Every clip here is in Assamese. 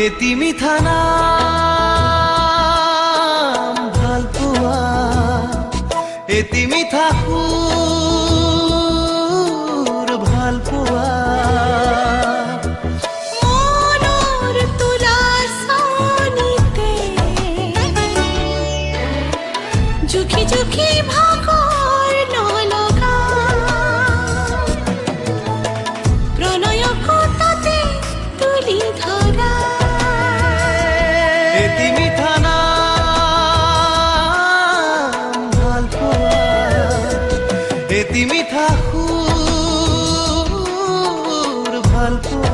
এটি মিঠা নাম ভালপোৱা, এটি মিঠা সুৰ ভালপোৱা। মনৰ তোলা চানিতে জুখি জুখি ভাগৰ নলগা প্ৰণয়ক তাতে তুলি ধৰা। এটি মিঠা নাম ভালপোৱা, এটি মিঠা সুৰ ভালপোৱা।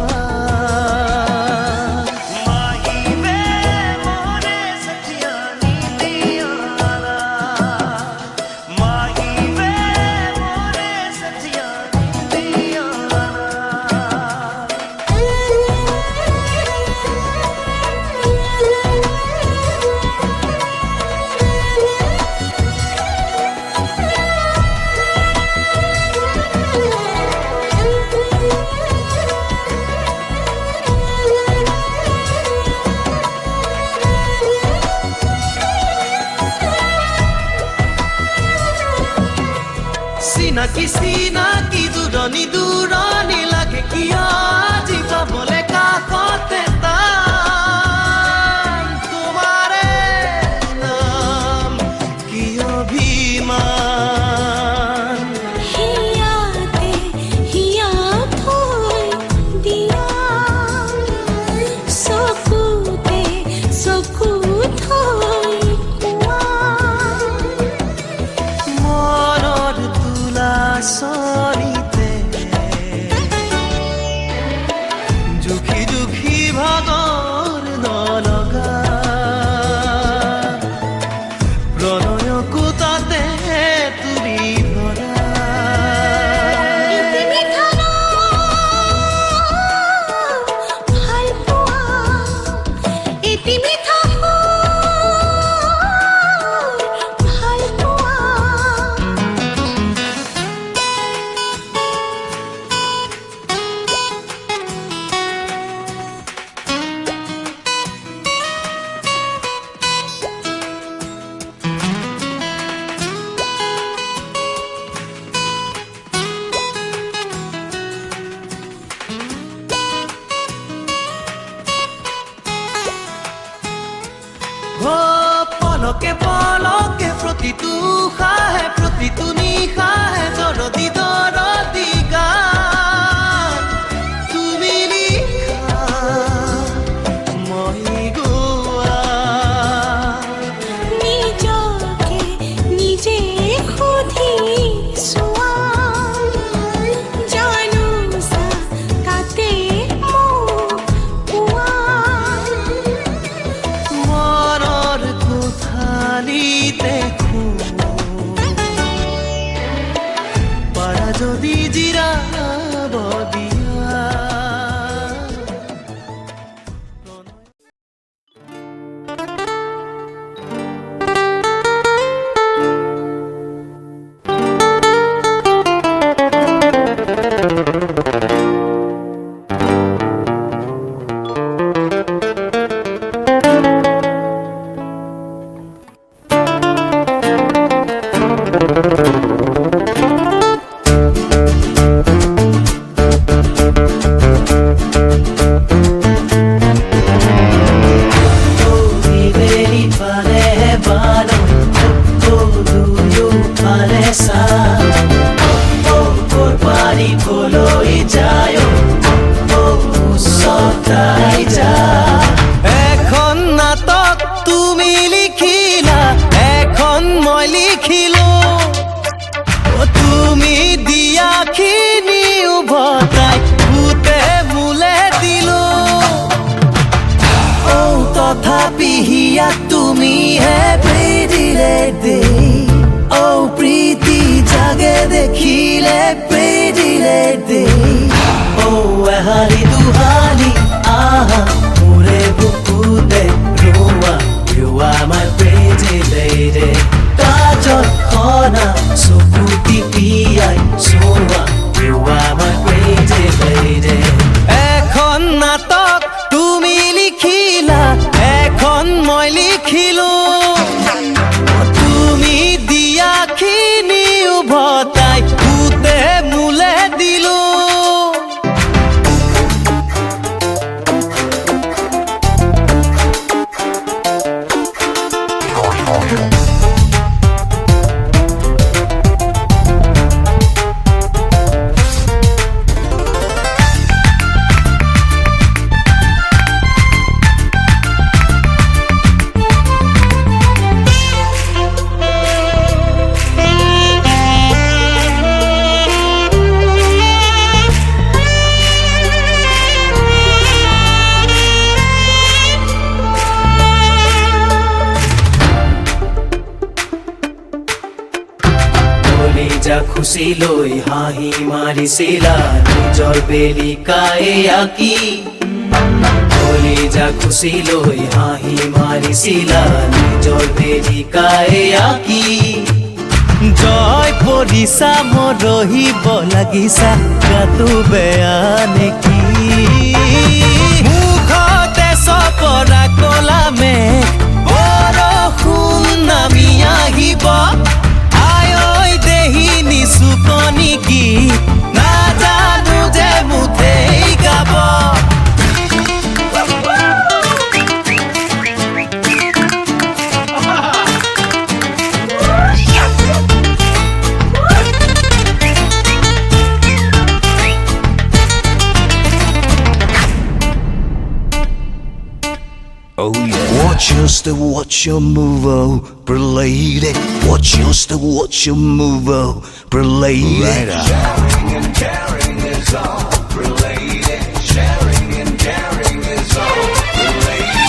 চিনাকি চিনাকি দূৰণি দূৰণি লাগে কিয় আজি পাবলে কাষতে টান। তোমাৰে নাম কি অভিমান, হিয়াতে হিয়া থৈ দিয়া চকুতে চকু থৈ কোৱা। মনৰ তোলা চলিতে জুখি জুখি ভাগৰ নলগা প্ৰণয়কো তাতে তুলি ধৰা। এটি মিঠা নাম ভালপোৱা, এটি মিঠা সুৰ ভালপোৱা। পলকে পলকে প্ৰতিটো উশাহে প্ৰতিটো নিশাহে দৰদি দৰদি গান তুমি লিখা মই গোৱা। নিজকে নিজে সুধি চোৱা, জানো যা তাতে মোক কোৱা। মনৰ কোঠালিতে পাৰা যদি জিৰাব দিয়া। এখন নাটক তুমি লিখিলা, এখন মই লিখিলো, তুমি দিয়াখিনি উভতাই ভূতে মোলে দিলো। তথাপি হিয়া তুমিহে প্ৰীতিৰে দেই, প্ৰীতি জাগে দেখিলে pretty lady এহালি দুহালি আহা মোৰে বুকুতে ৰোৱা You are my pretty lady কাজল খনা চকু টিপিয়াই চোৱা You are my pretty lady এখন নাটক তুমি লিখিলা এখন মই লিখিলো তুমি দিয়াখিনি উভতাই ভূতে মোলে দিলো যা খুশি লৈ হাঁহি মাৰিছিলা নিজৰ বেলিকায়ে আঁকি যা খুশি লৈ হাঁহি মাৰিছিলা নিজৰ বেলিকায়ে আঁকি জয় পৰিছা মৰহিব লাগিছা গাটো বেয়া নেকি মুখতে চপৰা কলা মেঘ বৰষুণ নামি আহিব সুকনি কি নাজানো যে মুঠেই গাব Oh yeah. Watch your step, watch your move, oh, pretty lady. Watch your step, watch your move, oh, pretty lady. Right on. Sharing and caring is all, pretty lady. Sharing and caring is all, pretty lady.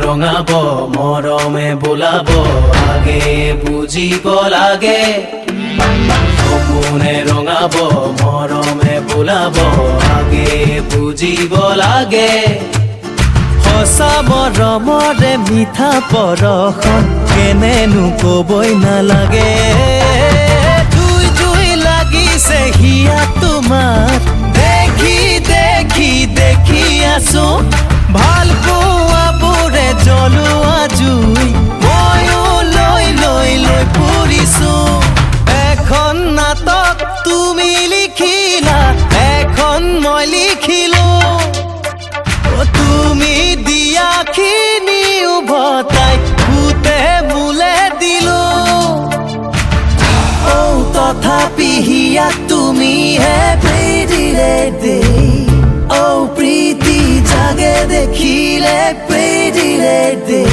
ৰঙাব মৰমে বোলাব আগে বুজিব লাগে সপোনে ৰঙাব মৰমে বোলাব আগে বুজিব লাগে সঁচা মৰমৰে মিঠা পৰখন কেনেনো কবই নালাগে জুই জুই লাগিছে হিয়া তোমাৰ দেখি দেখি দেখি আছো ভাল পোৱাবোৰে জ্বলোৱা জুই ময়ো লৈ লৈ লৈ ফুৰিছো এখন নাটক তুমি লিখিলা এখন মই লিখিলো তুমি দিয়াখিনি উভতাই ভূতে মোলে দিলো তথাপি হিয়া তুমিহে pretty lady প্ৰীতি জাগে দেখিলে pretty lady